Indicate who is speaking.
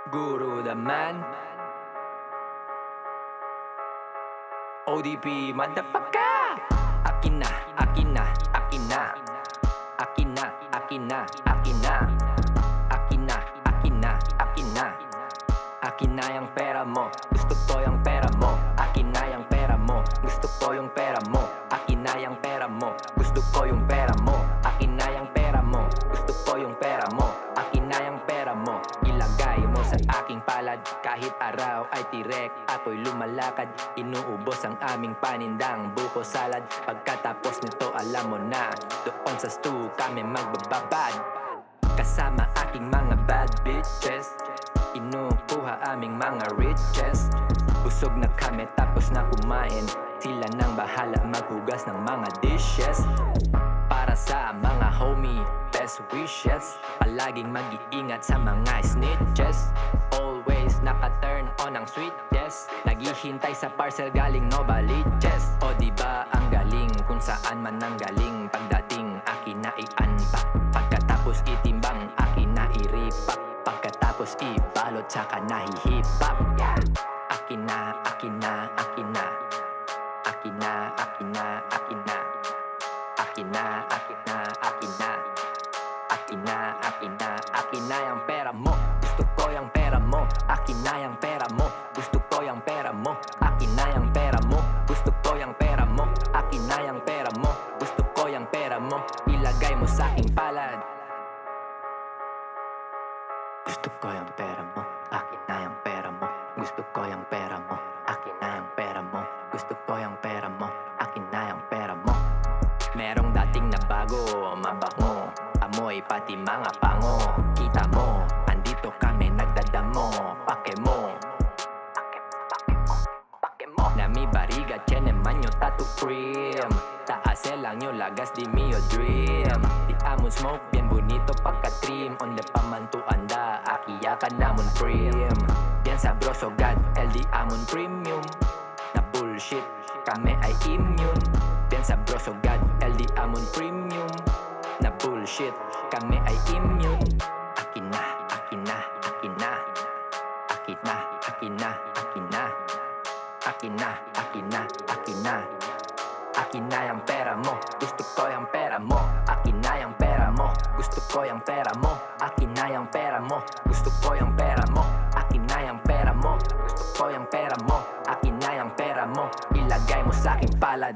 Speaker 1: Guru the man, ODP motherfucker. Akin na, akin na, akin na. Akin na, akin na, akin na. Akin na, akin na, akin na. Akin na yung pera mo, gusto ko yung pera mo. Akin na yung pera mo, gusto ko yung pera mo. Akin na yung pera mo, gusto ko yung pera mo. Akin na yung pera mo, gusto ko yung pera mo. Akin na yung pera mo, ilagay mo sa aking palad. Kahit araw ay tirek, ako'y lumalakad. Inuubos ang aming panindang buko salad. Pagkatapos nito alam mo na, doon sa stew kami magbababad. Kasama aking mga bad bitches, inukuha aming mga riches. Busog na kami tapos na kumain, sila nang bahala maghugas ng mga dishes. Para sa mga homie, best wishes. Palaging mag-iingat sa mga snitches. Always naka-turn on ang sweetness. Naghihintay sa parcel galing Novaliches. O diba ang galing kung saan man ang galing. Pagdating akin na i-unpack, pagkatapos itimbang akin na i-repack. Pagkatapos ibalot saka nahihipap. Akin na, akin na, akin na. Akin na, akin na, akin na. Akin na, akin na, akin na. Akin na, akin na, akin na yung pera mo. Gusto ko yung pera mo. Akin na yung pera mo. Gusto ko yung pera mo. Akin na yung pera mo. Gusto ko yung pera mo. Akin na yung pera mo. Gusto ko yung pera mo. Ilagay mo sa aking palad. Gusto ko yung pera mo. Akin na yung pera mo. Gusto ko yung pera mo. Akin na yung pera mo. Gusto ko yung pera mo. Akin na yung pera mo. Merong dating na bago, mabango, amoy pati mga pango. Kita mo, andito kami nagdadamo. Pake mo, pake mo. Nami bariga, tiene manyo tattoo cream. Taase lang yung lagas di mio dream. Di amon smoke, bien bonito pagka-trim. Onde pa man tu anda, akiyakan namon prim. Bien sabroso god, LD amon premium. Na bullshit, kami ay immune. Bien sabroso god, LD amon premium. Na bullshit, kami ay immune. Akin na, akin na, akin na. Akin na, akin na, akin na. Akin na, akin na, akin na. Akin na yung pera mo, gusto ko yung pera mo. Akin na yung pera mo, gusto ko yung pera mo. Akin na yung pera mo, gusto ko yung pera mo. Akin na yung pera mo, gusto ko yung pera mo. Akin na yung pera mo, ilagay mo sa aking palad.